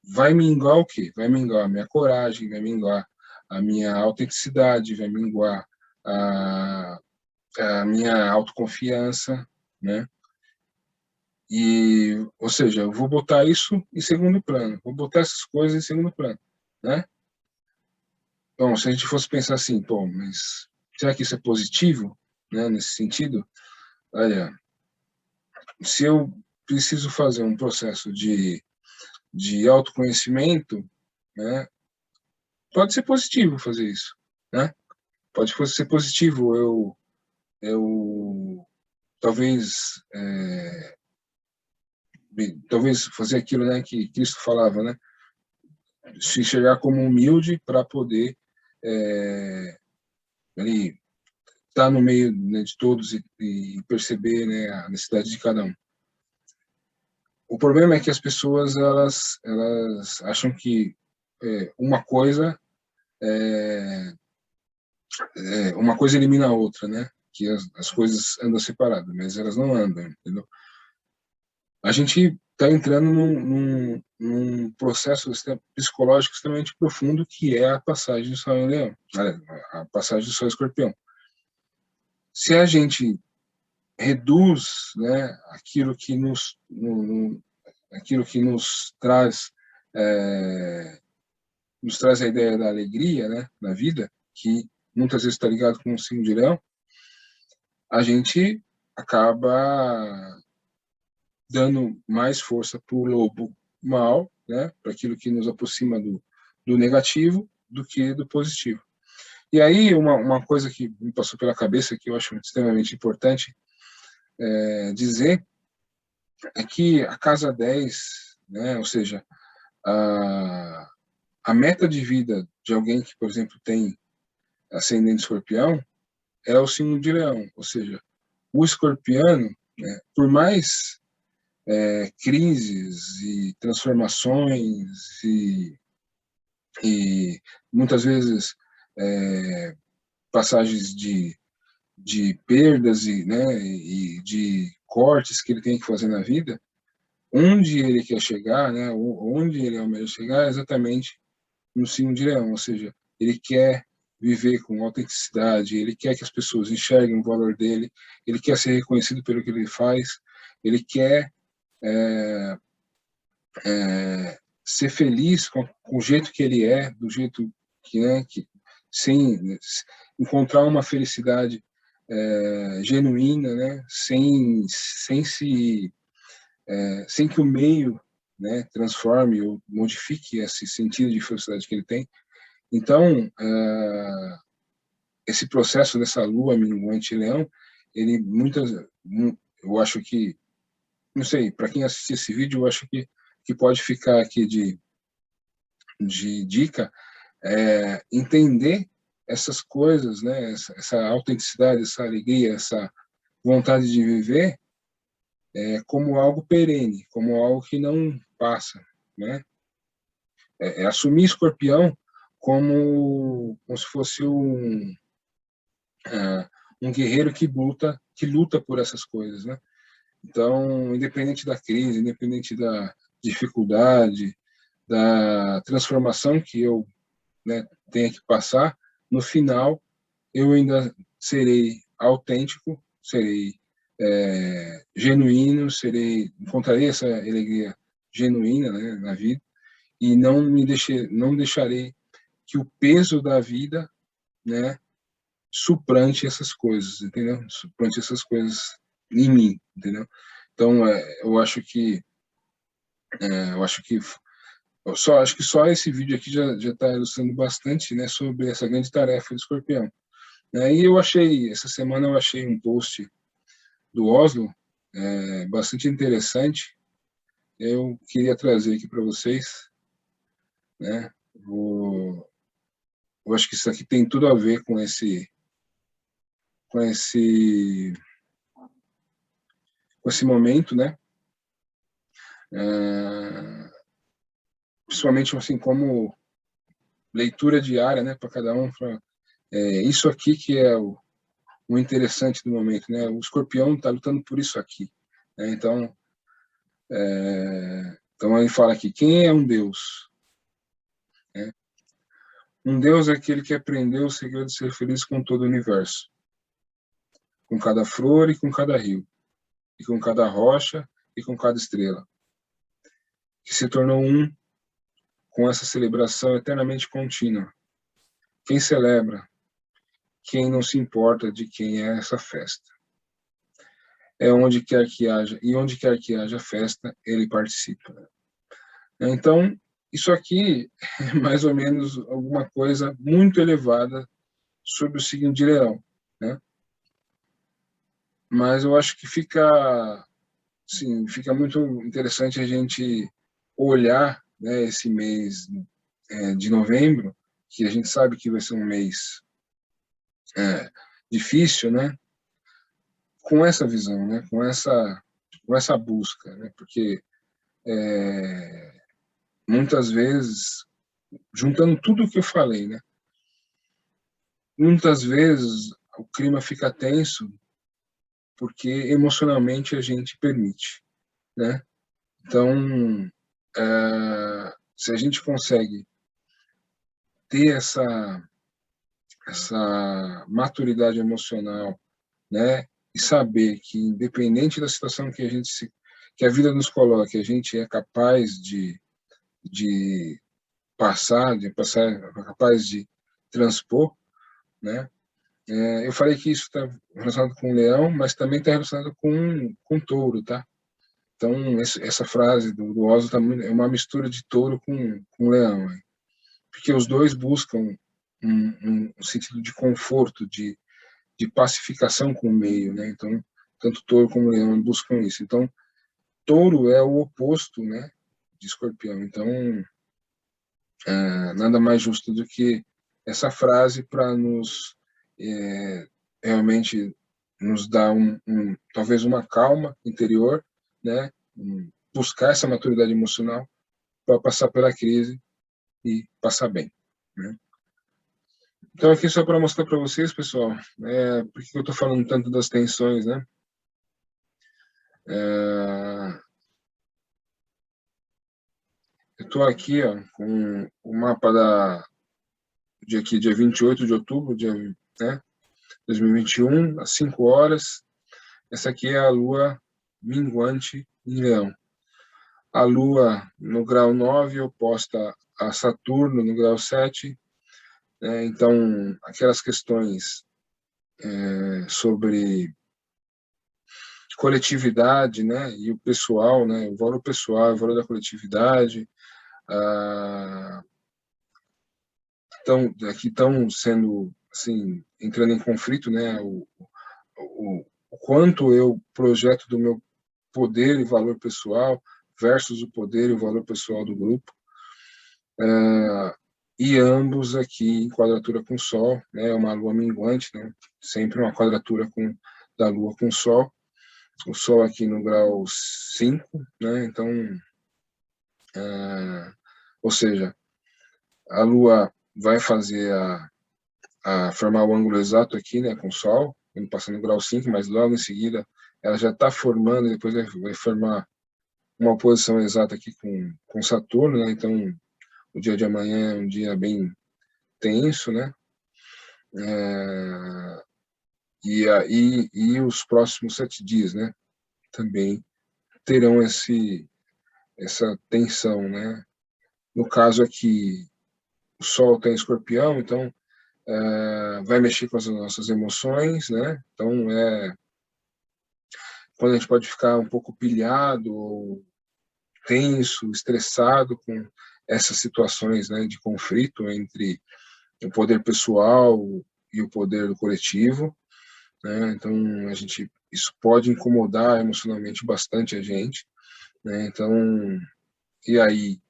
A: vai minguar o quê? Vai minguar a minha coragem, vai minguar a minha autenticidade, vai minguar a minha autoconfiança, né? E, ou seja, eu vou botar isso em segundo plano, vou botar essas coisas em segundo plano, né? Então, se a gente fosse pensar assim, pô, mas será que isso é positivo, né, nesse sentido? Olha, se eu preciso fazer um processo de autoconhecimento, né, pode ser positivo fazer isso, né? Pode ser positivo eu talvez talvez fazer aquilo, né, que Cristo falava, né, se enxergar como humilde para poder ali estar no meio, né, de todos e perceber, né, a necessidade de cada um. O problema é que as pessoas elas acham que uma coisa elimina a outra, né? Que as coisas andam separadas, mas elas não andam, entendeu? A gente está entrando num processo psicológico extremamente profundo, que é a passagem do Sol em Leão, a passagem do Sol em Escorpião. Se a gente reduz, né, aquilo que nos traz a ideia da alegria, né, na vida, que muitas vezes está ligado com o signo de Leão, a gente acaba dando mais força para o lobo mal, né, para aquilo que nos aproxima do negativo, do que do positivo. E aí, uma coisa que me passou pela cabeça, que eu acho extremamente importante dizer, é que a casa 10, né, ou seja, a meta de vida de alguém que, por exemplo, tem ascendente escorpião, é o signo de Leão, ou seja, o escorpiano, né, por mais crises e transformações e muitas vezes passagens de perdas né, e de cortes que ele tem que fazer na vida, onde ele quer chegar, né, onde ele almeja chegar é exatamente no signo de Leão, ou seja, ele quer viver com autenticidade, ele quer que as pessoas enxerguem o valor dele, ele quer ser reconhecido pelo que ele faz, ele quer ser feliz com o jeito que ele é, do jeito que, né, sem encontrar uma felicidade genuína, né, sem que o meio, né, transforme ou modifique esse sentido de felicidade que ele tem. Então, esse processo dessa lua minguante leão, ele eu acho que, não sei, para quem assistir esse vídeo, eu acho que pode ficar aqui de dica, entender essas coisas, né, essa autenticidade, essa alegria, essa vontade de viver como algo perene, como algo que não passa, né? Assumir Escorpião como se fosse um guerreiro que luta por essas coisas, né? Então, independente da crise, independente da dificuldade, da transformação que eu, né, tenha que passar, no final eu ainda serei autêntico serei genuíno, encontrarei essa alegria genuína, né, na vida, e não deixarei que o peso da vida, né, suplante essas coisas, entendeu? Suplante essas coisas em mim, entendeu? Então, eu acho que acho que só esse vídeo aqui já está ilustrando bastante, né, sobre essa grande tarefa do Escorpião. E essa semana eu achei um post do Oslo, bastante interessante. Eu queria trazer aqui para vocês, né? Eu acho que isso aqui tem tudo a ver com esse momento, né? Principalmente assim como leitura diária, né, para cada um. Isso aqui que é o interessante do momento, né? O Escorpião está lutando por isso aqui, né? Então ele fala aqui: quem é um Deus? Né? Um Deus é aquele que aprendeu o segredo de ser feliz com todo o universo, com cada flor e com cada rio, e com cada rocha e com cada estrela, que se tornou um com essa celebração eternamente contínua. Quem celebra, quem não se importa de quem é essa festa. É onde quer que haja, e onde quer que haja festa, ele participa. Então, isso aqui é mais ou menos alguma coisa muito elevada sobre o signo de Leão, né? Mas eu acho que fica muito interessante a gente olhar, né, esse mês de novembro, que a gente sabe que vai ser um mês difícil, né? Com essa visão, né? Com essa busca, né? Porque muitas vezes, juntando tudo o que eu falei, né? Muitas vezes o clima fica tenso porque emocionalmente a gente permite, né? Então, se a gente consegue ter essa maturidade emocional, né? E saber que independente da situação que a vida nos coloque, a gente é capaz de capaz de transpor, né? Eu falei que isso está relacionado com o leão, mas também está relacionado com touro, tá? Então, essa frase do Oslo é uma mistura de touro com leão, né? Porque os dois buscam um sentido de conforto, de pacificação com o meio, né? Então, tanto touro como leão buscam isso. Então, touro é o oposto, né, de escorpião. Então, nada mais justo do que essa frase para nos realmente nos dar talvez uma calma interior, né? Buscar essa maturidade emocional para passar pela crise e passar bem, né? Então, aqui só para mostrar para vocês, pessoal, por que eu estou falando tanto das tensões, né? Eu estou aqui, ó, com o mapa dia 28 de outubro, né, 2021, às 5 horas. Essa aqui é a lua minguante em Leão. A lua no grau 9, oposta a Saturno no grau 7. Então, aquelas questões sobre coletividade, né, e o pessoal, né, o valor pessoal, o valor da coletividade, aqui estão sendo, assim, entrando em conflito, né, o quanto eu projeto do meu poder e valor pessoal versus o poder e o valor pessoal do grupo, e ambos aqui em quadratura com o Sol, né, uma lua minguante, né, sempre uma quadratura da lua com o Sol aqui no grau 5, né, então, ou seja, a lua vai fazer formar o ângulo exato aqui, né, com o Sol, passando no grau 5, mas logo em seguida ela já está formando, depois vai formar uma oposição exata aqui com Saturno, né, então o dia de amanhã é um dia bem tenso, né, e os próximos 7 dias, né? Também terão essa tensão, né? No caso aqui, o Sol está em Escorpião, então vai mexer com as nossas emoções, né? Então, quando a gente pode ficar um pouco pilhado, ou tenso, estressado com essas situações, né, de conflito entre o poder pessoal e o poder coletivo, né? Então, isso pode incomodar emocionalmente bastante a gente, né? Então, e aí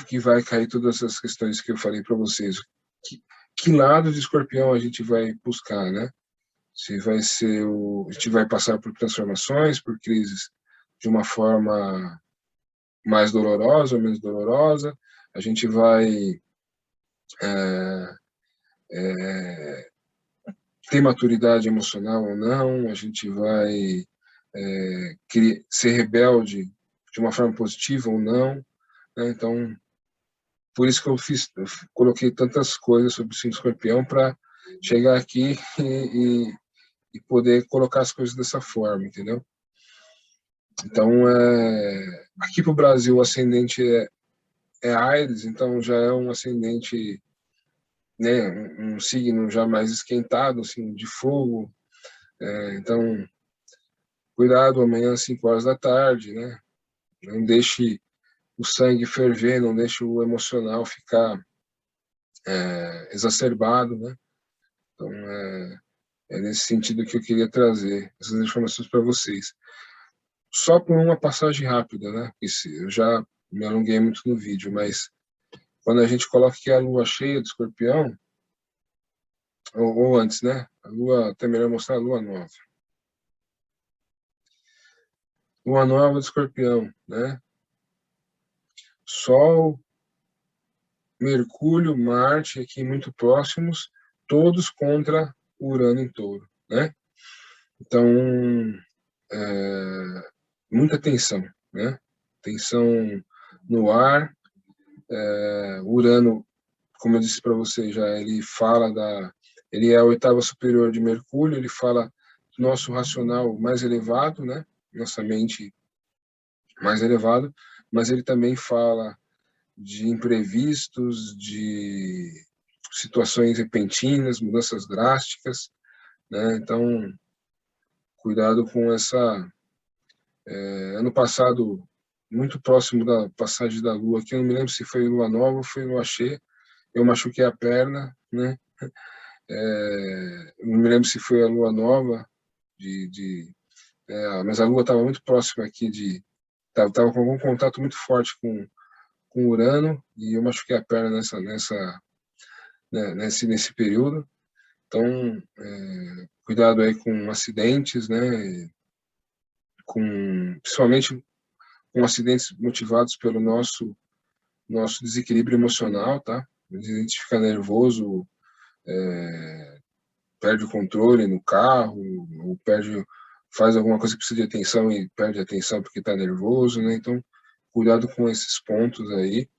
A: que vai cair todas essas questões que eu falei para vocês. Que, que lado de Escorpião a gente vai buscar, né? Se vai ser a gente vai passar por transformações, por crises de uma forma mais dolorosa ou menos dolorosa, a gente vai ter maturidade emocional ou não, a gente vai ser rebelde de uma forma positiva ou não, né? Então, por isso que eu coloquei tantas coisas sobre o signo Escorpião para chegar aqui e poder colocar as coisas dessa forma, entendeu? Então, aqui para o Brasil, o ascendente é Áries, então já é um ascendente, né, um signo já mais esquentado, assim, de fogo. Então, cuidado amanhã às 5 horas da tarde, né? Não deixe o sangue ferver, não deixe o emocional ficar exacerbado, né? Então, é nesse sentido que eu queria trazer essas informações para vocês. Só por uma passagem rápida, né? Eu já me alonguei muito no vídeo, mas quando a gente coloca que é a lua cheia de Escorpião, ou antes, né? A lua, até melhor mostrar a lua nova. Lua nova de Escorpião, né? Sol, Mercúrio, Marte, aqui muito próximos, todos contra Urano em Touro, né? Então, muita tensão, né? Tensão no ar. Urano, como eu disse para você já, ele é a oitava superior de Mercúrio, ele fala do nosso racional mais elevado, né? Nossa mente mais elevado, mas ele também fala de imprevistos, de situações repentinas, mudanças drásticas, né? Então, cuidado com essa. Ano passado, muito próximo da passagem da Lua, que eu não me lembro se foi Lua Nova ou foi Lua Cheia, eu machuquei a perna, né? Não me lembro se foi a Lua Nova, mas a Lua estava muito próxima aqui estava com algum contato muito forte com Urano e eu machuquei a perna nesse período. Então, cuidado aí com acidentes, né? Principalmente com acidentes motivados pelo nosso desequilíbrio emocional, tá? A gente fica nervoso, perde o controle no carro, ou faz alguma coisa que precisa de atenção e perde a atenção porque está nervoso, né? Então, cuidado com esses pontos aí.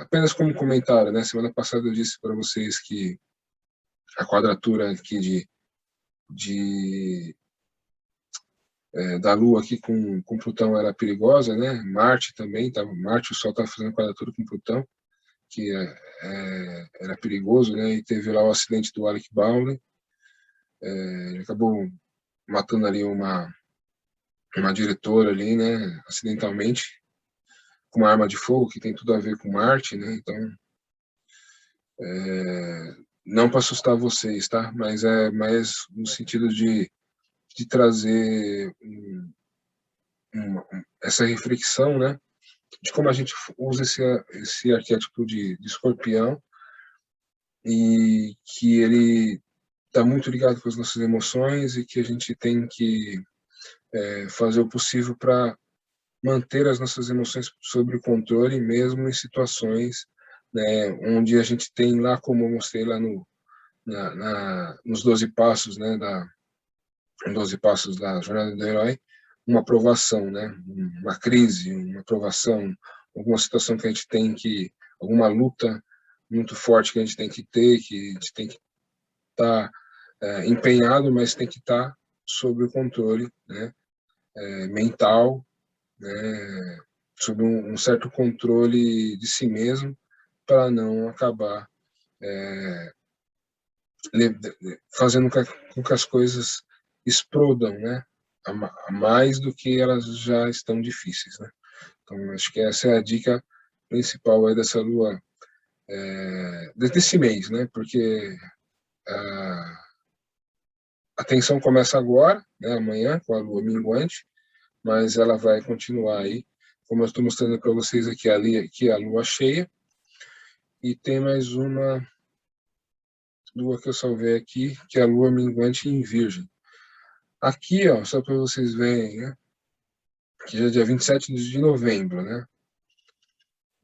A: Apenas como comentário, né? Semana passada eu disse para vocês que a quadratura aqui da Lua aqui com Plutão era perigosa, né? Marte também, Marte, o Sol estava fazendo quadratura com Plutão, que era perigoso, né? E teve lá o acidente do Alec Baldwin, ele acabou matando ali uma diretora ali, né? Acidentalmente, com uma arma de fogo que tem tudo a ver com Marte, né? Então, não para assustar vocês, tá? Mas é mais no sentido de trazer essa reflexão, né? De como a gente usa esse arquétipo de escorpião e que ele está muito ligado com as nossas emoções e que a gente tem que fazer o possível para manter as nossas emoções sob o controle, mesmo em situações, né, onde a gente tem lá, como eu mostrei lá nos 12 passos, né, 12 passos da jornada do herói, uma provação, né, uma crise, uma provação, alguma situação que a gente tem alguma luta muito forte que a gente tem que ter, que a gente tem que estar empenhado, mas tem que estar sob o controle, né, mental, né, sob um certo controle de si mesmo, para não acabar fazendo com que as coisas explodam, né, a mais do que elas já estão difíceis, né. Então, acho que essa é a dica principal aí dessa lua, desse mês, né, porque a tensão começa agora, né, amanhã, com a lua minguante, mas ela vai continuar aí, como eu estou mostrando para vocês aqui, aqui a lua cheia, e tem mais uma lua que eu salvei aqui, que é a lua minguante em Virgem. Aqui, ó, só para vocês verem, né, que já é dia 27 de novembro, né,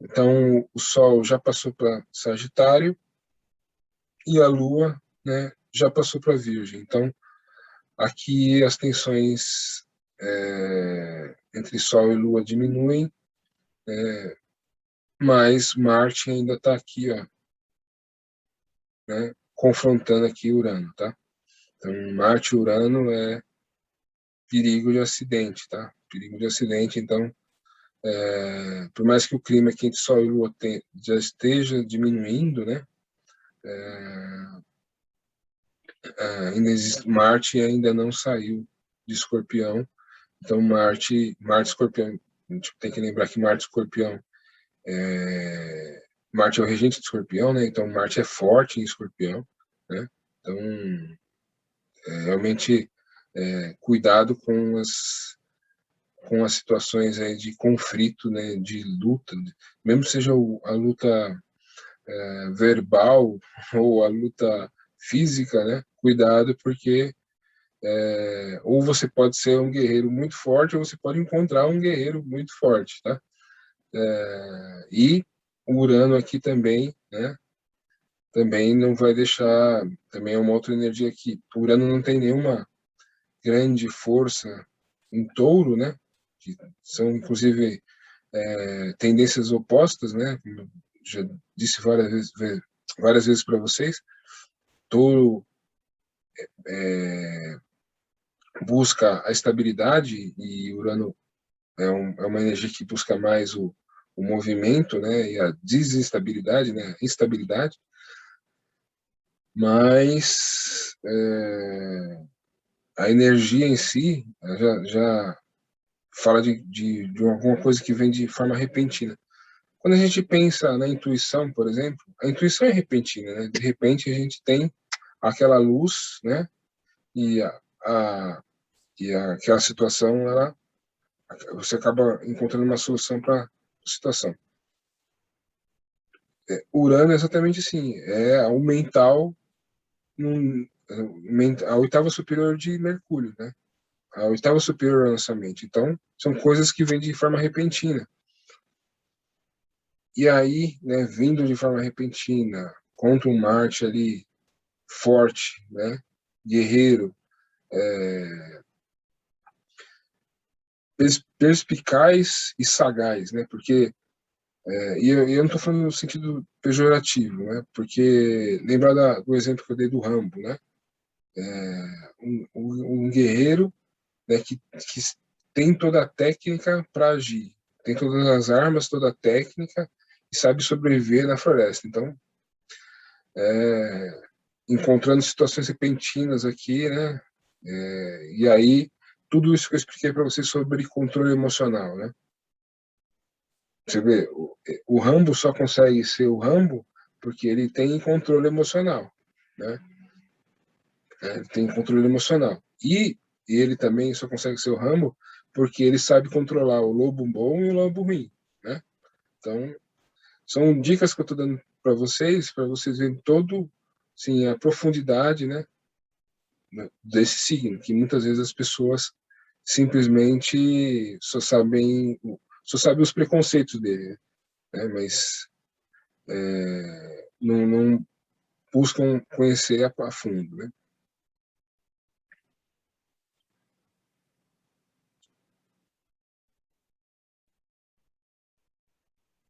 A: então o Sol já passou para Sagitário e a Lua, né, já passou para Virgem. Então, aqui as tensões entre Sol e Lua diminuem, mas Marte ainda está aqui, ó, né, confrontando aqui Urano, tá? Então, Marte e Urano é perigo de acidente, tá? Perigo de acidente, então, por mais que o clima aqui entre Sol e Lua já esteja diminuindo, né, ainda existe, Marte ainda não saiu de Escorpião, então Marte Escorpião, a gente tem que lembrar que Marte Escorpião Marte é o regente de Escorpião, né? Então Marte é forte em Escorpião, né? Então realmente cuidado com as situações aí de conflito, né? De luta, mesmo que seja a luta verbal ou a luta física, né? Cuidado porque ou você pode ser um guerreiro muito forte ou você pode encontrar um guerreiro muito forte, tá? E o Urano aqui também, né? Também não vai deixar, também é uma outra energia que o Urano não tem nenhuma grande força em Touro, né? Que são inclusive tendências opostas, né? Como já disse várias vezes para vocês, Touro busca a estabilidade e Urano é uma energia que busca mais o movimento, né? E a desestabilidade, né? A instabilidade. Mas a energia em si já fala de alguma coisa que vem de forma repentina. Quando a gente pensa na intuição, por exemplo, a intuição é repentina, né? De repente a gente tem aquela luz, né? E aquela situação, você acaba encontrando uma solução para a situação. Urano é exatamente assim, é o mental, a oitava superior de Mercúrio, né? A oitava superior à nossa mente. Então, são coisas que vêm de forma repentina. E aí, né, vindo de forma repentina, contra um Marte ali forte, né, guerreiro, perspicaz e sagaz, né, porque e eu não estou falando no sentido pejorativo, né, porque lembrar do exemplo que eu dei do Rambo, né, um guerreiro, né, que tem toda a técnica para agir, tem todas as armas, toda a técnica e sabe sobreviver na floresta. Então, encontrando situações repentinas aqui, né? E aí, tudo isso que eu expliquei para vocês sobre controle emocional, né? Você vê, o Rambo só consegue ser o Rambo porque ele tem controle emocional, né? Ele tem controle emocional. E ele também só consegue ser o Rambo porque ele sabe controlar o lobo bom e o lobo ruim, né? Então, são dicas que eu estou dando para vocês verem todo, sim, a profundidade, né, desse signo, que muitas vezes as pessoas simplesmente só sabem os preconceitos dele, né, mas não buscam conhecer a fundo, né.